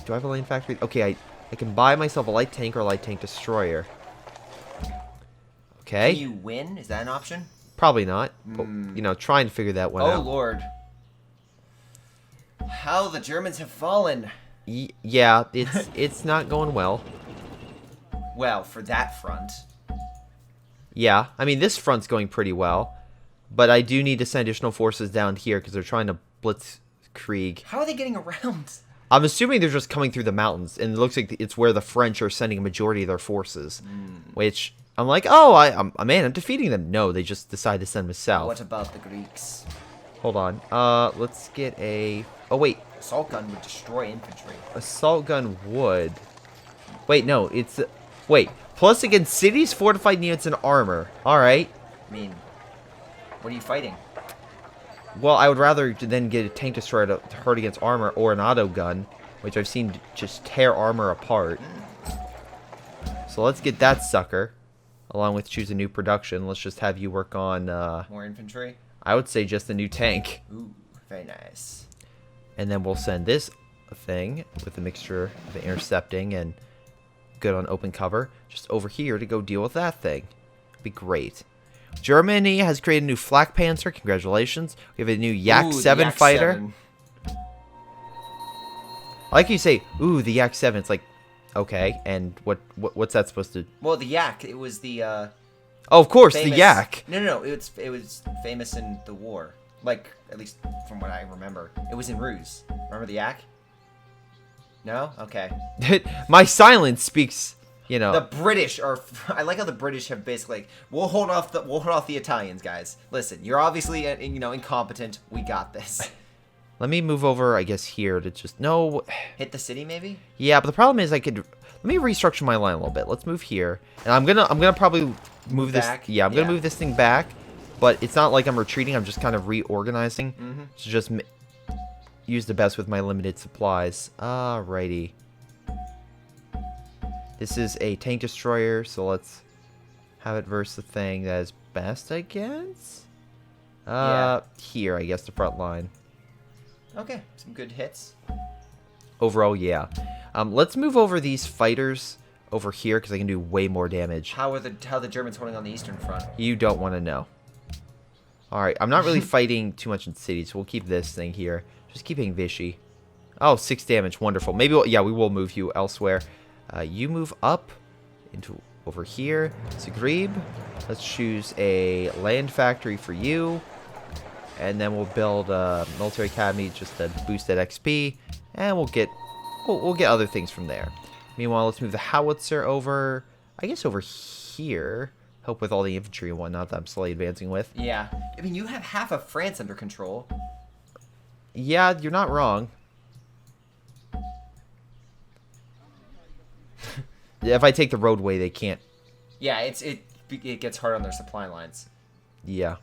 Do I have a land factory? Okay, I can buy myself a light tank or a light tank destroyer. Okay. Can you win? Is that an option? Probably not. But, you know, trying to figure that one out. Oh, Lord. How the Germans have fallen. Yeah, it's not going well. Well, for that front. Yeah, I mean, this front's going pretty well. But I do need to send additional forces down here because they're trying to blitzkrieg. How are they getting around? I'm assuming they're just coming through the mountains. And it looks like it's where the French are sending a majority of their forces. Which, I'm like, oh, I'm defeating them. No, they just decide to send them south. What about the Greeks? Hold on. Let's get a... Oh, wait. Assault gun would destroy infantry. Assault gun would. Wait, no, it's... Wait. Plus against cities, fortified units, and armor. Alright. I mean, what are you fighting? Well, I would rather then get a tank destroyer to hurt against armor or an auto gun, which I've seen just tear armor apart. So let's get that sucker, along with choose a new production. Let's just have you work on... More infantry? I would say just a new tank. Ooh, very nice. And then we'll send this thing with a mixture of intercepting and good on open cover just over here to go deal with that thing. Be great. Germany has created a new flak panzer. Congratulations. We have a new Yak 7 Yak fighter. 7. I like you say, ooh, the Yak 7. It's like, okay, and what's that supposed to... Well, the Yak, it was the Oh, of course, famous... the Yak. No, it was famous in the war. Like, at least from what I remember. It was in Ruse. Remember the Yak? No? Okay. My silence speaks, you know. The British are... I like how the British have basically... Like, we'll hold off the Italians, guys. Listen, you're obviously, you know, incompetent. We got this. Let me move over, I guess, here to just... No. Hit the city, maybe? Yeah, but the problem is I could... Let me restructure my line a little bit. Let's move here. And I'm gonna probably move this... Back? Yeah, I'm gonna move this thing back. But it's not like I'm retreating. I'm just kind of reorganizing. To just use the best with my limited supplies. Alrighty. This is a tank destroyer, so let's have it versus the thing that is best, I guess? Yeah. Here, I guess, the front line. Okay, some good hits. Overall, yeah. Let's move over these fighters over here, because they can do way more damage. How are the Germans holding on the eastern front? You don't want to know. Alright, I'm not really fighting too much in cities, so we'll keep this thing here. Just keeping Vichy. Oh, 6 damage. Wonderful. Maybe, yeah, we will move you elsewhere. You move up into over here. Zagreb. Let's choose a land factory for you. And then we'll build a military academy just to boost that XP. And we'll get other things from there. Meanwhile, let's move the howitzer over, I guess over here. Help with all the infantry and whatnot that I'm slowly advancing with. Yeah. I mean, you have half of France under control. Yeah, you're not wrong. Yeah, if I take the roadway, they can't. Yeah, it gets hard on their supply lines. Yeah.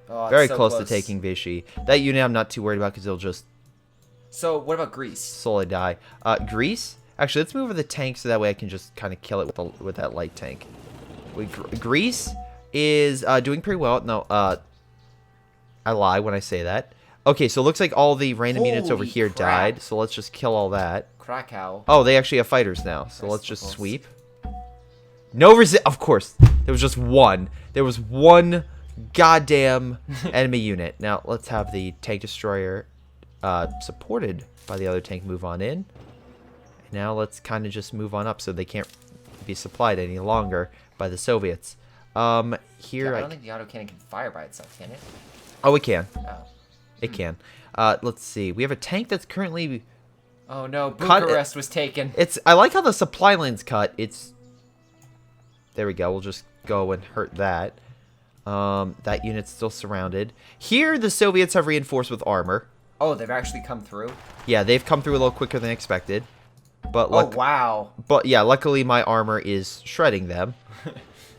Oh, Very so close to taking Vichy. That unit I'm not too worried about because they'll just... So, what about Greece? Slowly die. Greece? Actually, let's move over the tank so that way I can just kind of kill it with that light tank. Greece is doing pretty well. No, I lie when I say that. Okay, so it looks like all the random units over here died. So let's just kill all that. Krakow. Oh, they actually have fighters now. So let's just sweep. No Of course. There was just one. There was one goddamn enemy unit. Now, let's have the tank destroyer supported by the other tank move on in. Now let's kind of just move on up so they can't be supplied any longer by the Soviets. Here yeah, I don't think the autocannon can fire by itself, can it? Oh, it can. Oh. It can. Let's see. We have a tank that's currently... Oh no, Bucharest was taken. I like how the supply line's cut. There we go. We'll just go and hurt that. That unit's still surrounded. Here, the Soviets have reinforced with armor. Oh, they've actually come through? Yeah, they've come through a little quicker than expected. But oh, wow. But yeah, luckily my armor is shredding them.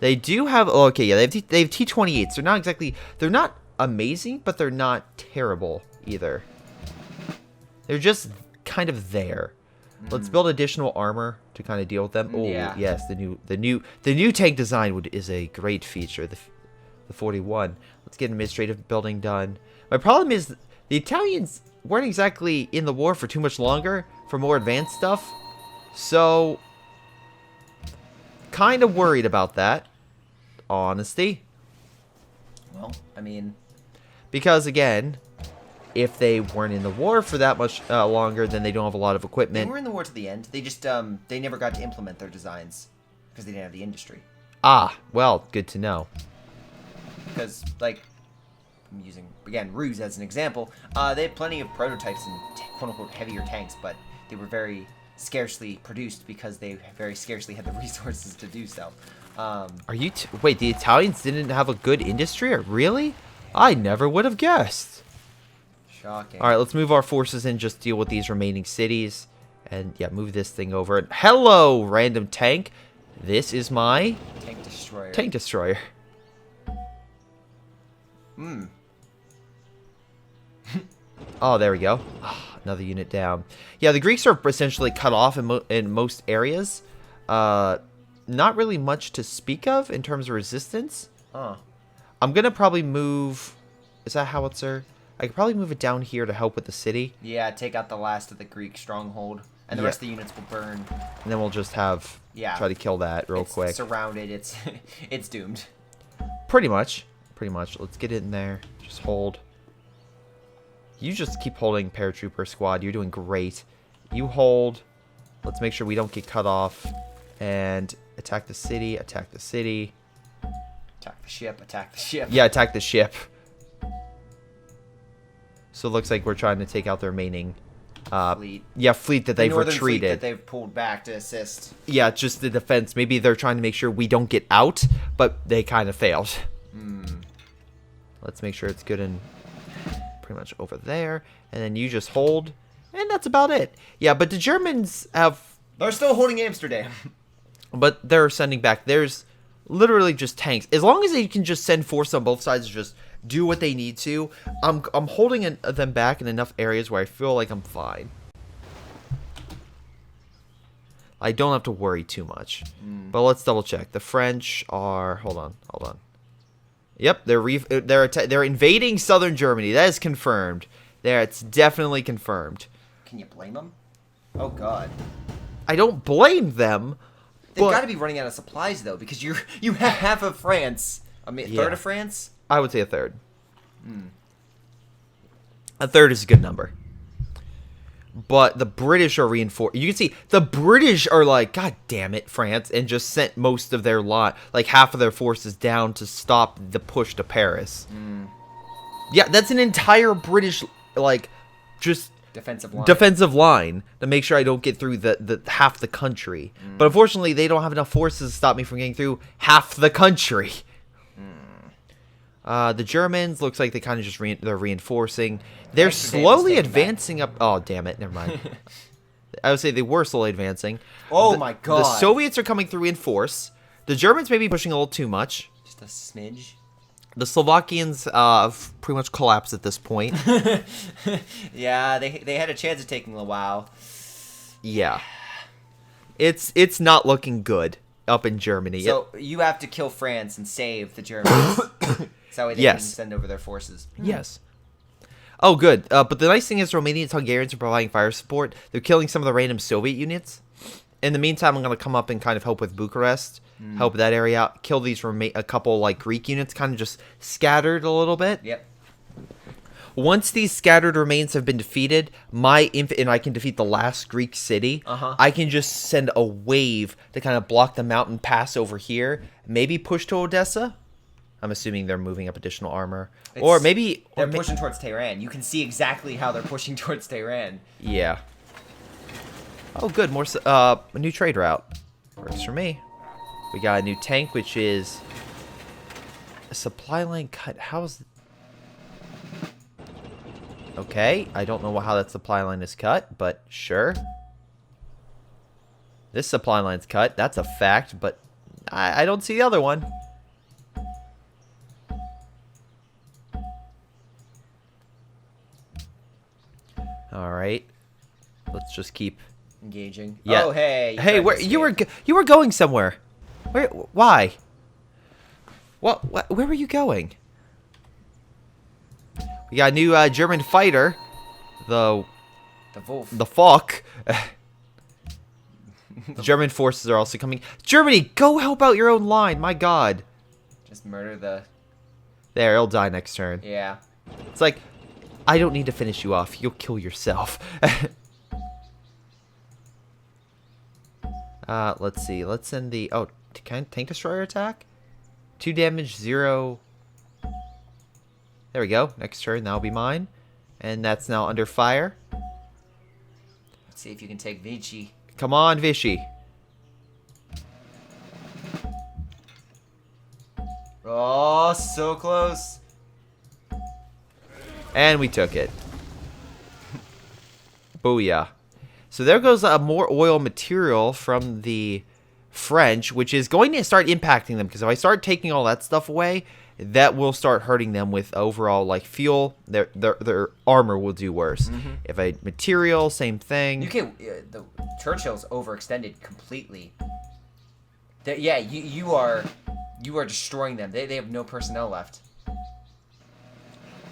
They do have... Oh, okay, yeah, they have T-28s. They're not exactly... They're not amazing, but they're not terrible either. They're just kind of there. Let's build additional armor to kind of deal with them. Oh, yeah. Yes, the new tank design is a great feature. The 41. Let's get an administrative building done. My problem is the Italians weren't exactly in the war for too much longer for more advanced stuff. So, kind of worried about that. Honesty. Well, I mean... Because, again, if they weren't in the war for that much longer, then they don't have a lot of equipment. They were in the war to the end. They just, they never got to implement their designs because they didn't have the industry. Ah, well, good to know. Because, like, I'm using, again, Ruse as an example, they had plenty of prototypes and quote-unquote heavier tanks, but they were very scarcely produced because they very scarcely had the resources to do so. Are you... Wait, the Italians didn't have a good industry? Really? I never would have guessed. Shocking. Alright, let's move our forces in, just deal with these remaining cities. And, yeah, move this thing over. Hello, random tank. This is my... Tank destroyer. Tank destroyer. Oh, there we go. Oh, another unit down. Yeah, the Greeks are essentially cut off in most areas. Not really much to speak of in terms of resistance. Huh. I'm going to probably move... Is that howitzer? I could probably move it down here to help with the city. Yeah, take out the last of the Greek stronghold. And the rest of the units will burn. And then we'll just have... Yeah. Try to kill that real quick. It's surrounded. It's doomed. Pretty much. Pretty much. Let's get in there. Just hold. You just keep holding, paratrooper squad. You're doing great. You hold. Let's make sure we don't get cut off. And attack the city. Attack the city. Attack the ship. Attack the ship. Yeah, attack the ship. So it looks like we're trying to take out the remaining... fleet. Yeah, fleet that they've retreated. Fleet that they've pulled back to assist. Yeah, just the defense. Maybe they're trying to make sure we don't get out, but they kind of failed. Let's make sure it's good and pretty much over there. And then you just hold. And that's about it. Yeah, but the Germans have... They're still holding Amsterdam. But they're sending back... There's literally just tanks. As long as they can just send force on both sides, just do what they need to. I'm holding them back in enough areas where I feel like I'm fine. I don't have to worry too much. But let's double check. The French are... Hold on. Yep, they're invading southern Germany. That is confirmed. It's definitely confirmed. Can you blame them? Oh God. I don't blame them. They've got to be running out of supplies though, because you have half of France. I mean, a third of France. I would say a third. A third is a good number. But the British are reinforced. You can see the British are like, God damn it, France, and just sent most of their lot, like half of their forces down to stop the push to Paris. Yeah, that's an entire British, like, just defensive line to make sure I don't get through the half the country. But unfortunately, they don't have enough forces to stop me from getting through half the country. The Germans looks like they kind of just they're reinforcing. They're slowly advancing up. Oh, damn it! Never mind. I would say they were slowly advancing. Oh my god! The Soviets are coming through in force. The Germans may be pushing a little too much. Just a smidge. The Slovakians have pretty much collapsed at this point. Yeah, they had a chance of taking Lwów. Yeah, it's not looking good up in Germany. So you have to kill France and save the Germans. So they can send over their forces. Yes. Oh, good. But the nice thing is Romanians and Hungarians are providing fire support. They're killing some of the random Soviet units. In the meantime, I'm going to come up and kind of help with Bucharest. Help that area out. Kill these a couple like Greek units kind of just scattered a little bit. Yep. Once these scattered remains have been defeated, and I can defeat the last Greek city, I can just send a wave to kind of block the mountain pass over here. Maybe push to Odessa. I'm assuming they're moving up additional armor. Or maybe... They're pushing towards Tehran. You can see exactly how they're pushing towards Tehran. Yeah. Oh, good. More a new trade route. Works for me. We got a new tank, which is... a supply line cut. How's... Okay. I don't know how that supply line is cut, but sure. This supply line's cut. That's a fact, but I don't see the other one. All right, let's just keep engaging. Yeah. Oh, hey. Hey, where you were going somewhere? Where? Why? What? Where were you going? We got a new German fighter, the Wolf. The Falk. The German forces are also coming. Germany, go help out your own line. My God. Just murder the. There, he'll die next turn. Yeah. It's like, I don't need to finish you off. You'll kill yourself. Let's see. Let's send the... Oh, tank destroyer attack? 2 damage, 0... There we go. Next turn, that'll be mine. And that's now under fire. Let's see if you can take Vichy. Come on, Vichy. Oh, so close. And we took it. Booyah. So there goes more oil material from the French, which is going to start impacting them. Because if I start taking all that stuff away, that will start hurting them with overall like fuel. Their armor will do worse. If I material, same thing. The Churchill's overextended completely. Yeah, you are destroying them. They have no personnel left.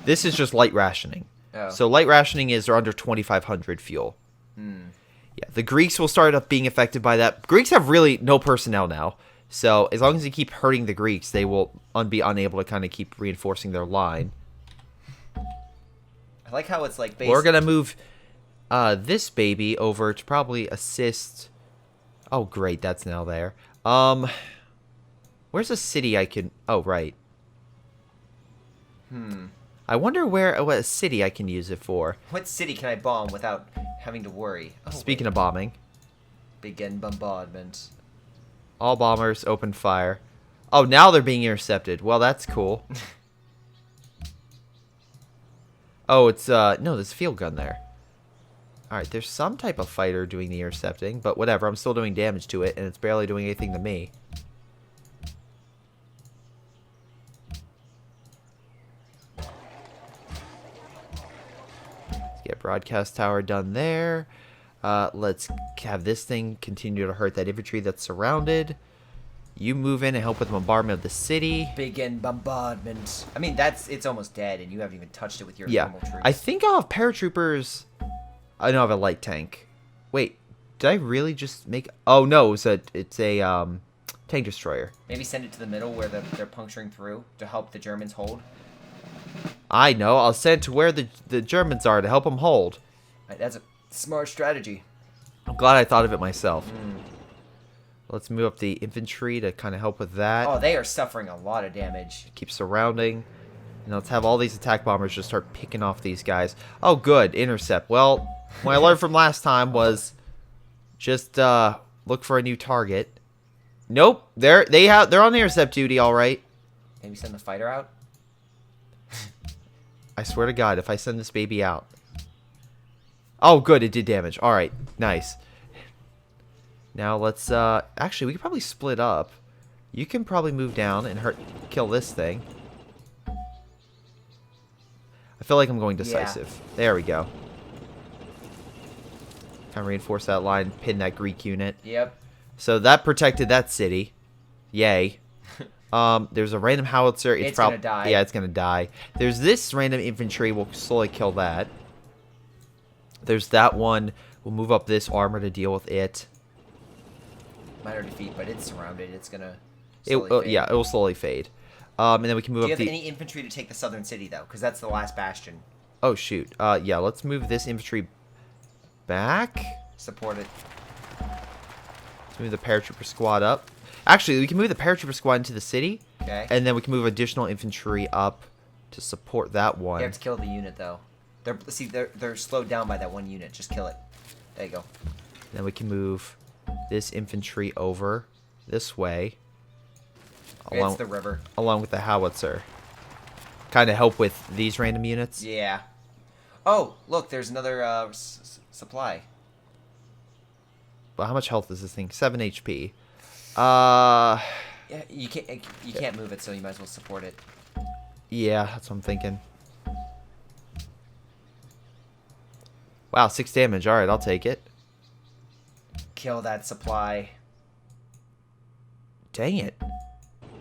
This is just light rationing. Oh. So light rationing is they're under 2,500 fuel. Yeah, the Greeks will start up being affected by that. Greeks have really no personnel now. So as long as you keep hurting the Greeks, they will be unable to kind of keep reinforcing their line. I like how it's like... We're going to move this baby over to probably assist... Oh, great. That's now there. Where's a city I can... Oh, right. I wonder what city I can use it for. What city can I bomb without having to worry? Oh, Speaking of bombing. Begin bombardment. All bombers open fire. Oh, now they're being intercepted. Well, that's cool. Oh, it's no, there's a field gun there. Alright, there's some type of fighter doing the intercepting, but whatever, I'm still doing damage to it, and it's barely doing anything to me. Get broadcast tower done there. Let's have this thing continue to hurt that infantry that's surrounded. You move in and help with the bombardment of the city. Begin bombardment. I mean, it's almost dead, and you haven't even touched it with your normal troops. I think I'll have paratroopers. I know I have a light tank. Wait, did I really just make... Oh, no, it's a tank destroyer. Maybe send it to the middle where they're puncturing through to help the Germans hold. I know. I'll send to where the Germans are to help them hold. That's a smart strategy. I'm glad I thought of it myself. Let's move up the infantry to kind of help with that. Oh, they are suffering a lot of damage. Keep surrounding. And let's have all these attack bombers just start picking off these guys. Oh, good. Intercept. Well, what I learned from last time was just look for a new target. Nope. They're on intercept duty, all right. Maybe send the fighter out? I swear to God, if I send this baby out. Oh, good. It did damage. All right. Nice. Now let's, actually, we could probably split up. You can probably move down and kill this thing. I feel like I'm going decisive. Yeah. There we go. Kind of reinforce that line, pin that Greek unit. Yep. So that protected that city. Yay. There's a random howitzer. It's gonna die. Yeah, it's gonna die. There's this random infantry. We'll slowly kill that. There's that one. We'll move up this armor to deal with it. Minor defeat, but it's surrounded. It's gonna slowly fade. Yeah, it will slowly fade. And then we can move up. Do you have any infantry to take the southern city, though? Because that's the last bastion. Oh, shoot. Yeah, let's move this infantry back. Support it. Let's move the paratrooper squad up. Actually, we can move the paratrooper squad into the city. Okay. And then we can move additional infantry up to support that one. You have to kill the unit, though. They're slowed down by that one unit. Just kill it. There you go. Then we can move this infantry over this way. It's the river. Along with the howitzer. Kind of help with these random units. Yeah. Oh, look, there's another supply. But how much health is this thing? 7 HP. Yeah, you can't move it, so you might as well support it. Yeah, that's what I'm thinking. Wow, 6 damage. All right, I'll take it. Kill that supply. Dang it.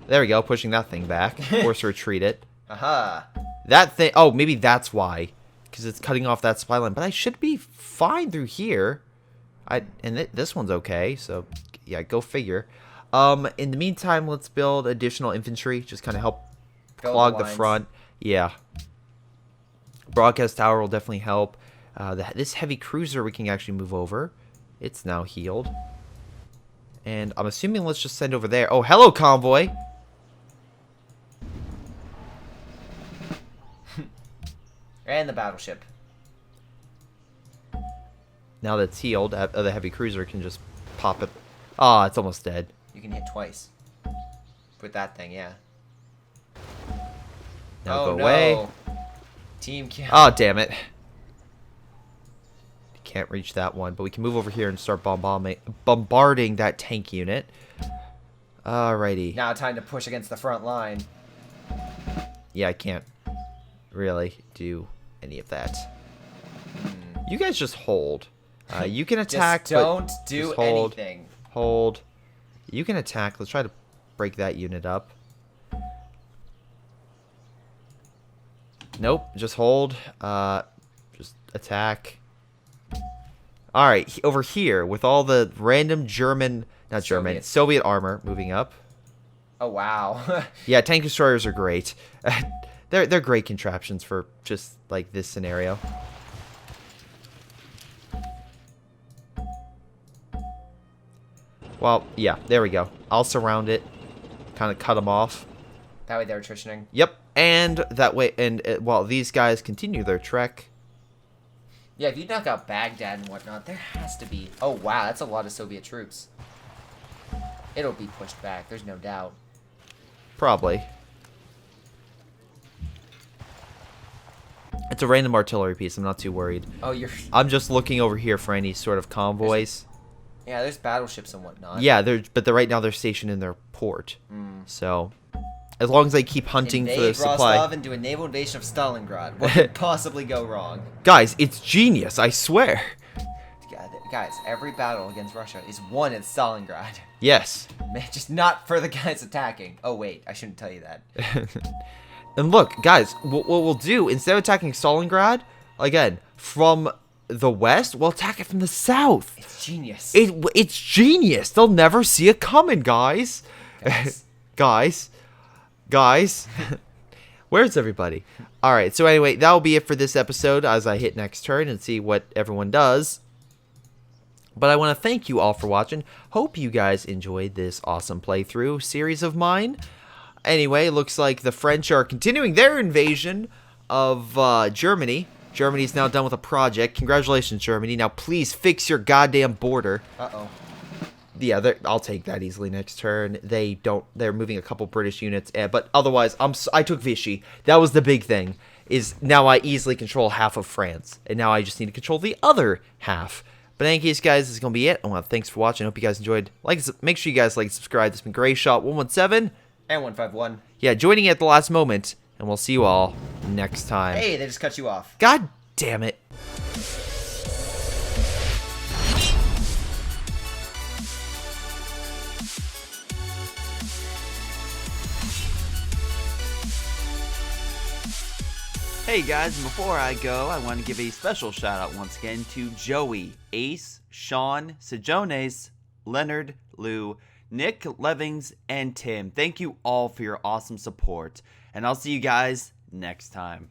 There we go, pushing that thing back. Force retreat it. Aha. That thing. Oh, maybe that's why. Because it's cutting off that supply line. But I should be fine through here. This one's okay. So, yeah, go figure. In the meantime, let's build additional infantry. Just kind of help clog the front. Yeah. Broadcast tower will definitely help. This heavy cruiser we can actually move over. It's now healed. And I'm assuming let's just send over there. Oh, hello, convoy. And the battleship. Now that it's healed, the heavy cruiser can just pop it. Ah, it's almost dead. You can hit twice. With that thing, yeah. Now go away. Team kill. Oh, damn it. Can't reach that one, but we can move over here and start bombarding that tank unit. Alrighty. Now time to push against the front line. Yeah, I can't really do any of that. You guys just hold. You can attack, just don't do just hold, anything. Hold. You can attack. Let's try to break that unit up. Nope. Just hold. Just attack. Alright, over here, with all the random Soviet armor moving up. Oh, wow. Yeah, tank destroyers are great. They're great contraptions for just, like, this scenario. Well, yeah, there we go. I'll surround it. Kind of cut them off. That way they're attritioning. Yep, and that way, while these guys continue their trek. Yeah, if you knock out Baghdad and whatnot, there has to be... Oh, wow, that's a lot of Soviet troops. It'll be pushed back, there's no doubt. Probably. It's a random artillery piece, I'm not too worried. Oh, I'm just looking over here for any sort of convoys. There's battleships and whatnot. Yeah, but right now they're stationed in their port. So... As long as they keep hunting for the supply. Rostov and do a naval invasion of Stalingrad. What could possibly go wrong? Guys, it's genius, I swear. Guys, every battle against Russia is won at Stalingrad. Yes. Man, just not for the guys attacking. Oh, wait, I shouldn't tell you that. And look, guys, what we'll do, instead of attacking Stalingrad, again, from the west, we'll attack it from the south. It's genius. It's genius. They'll never see it coming, guys. Guys. Where's everybody? Alright, so anyway, that'll be it for this episode as I hit next turn and see what everyone does. But I want to thank you all for watching. Hope you guys enjoyed this awesome playthrough series of mine. Anyway, it looks like the French are continuing their invasion of Germany. Germany's now done with a project. Congratulations, Germany. Now please fix your goddamn border. Uh-oh. Yeah, I'll take that easily next turn. They're moving a couple British units, but otherwise, I took Vichy. That was the big thing, is now I easily control half of France, and now I just need to control the other half. But in any case, guys, this is going to be it. I want to thanks for watching. I hope you guys enjoyed. Make sure you guys like and subscribe. This has been Greyshot 117. And 151. Yeah, joining at the last moment, and we'll see you all next time. Hey, they just cut you off. God damn it. Hey guys, and before I go, I want to give a special shout out once again to Joey, Ace, Sean, Sejones, Leonard, Lou, Nick, Levings, and Tim. Thank you all for your awesome support, and I'll see you guys next time.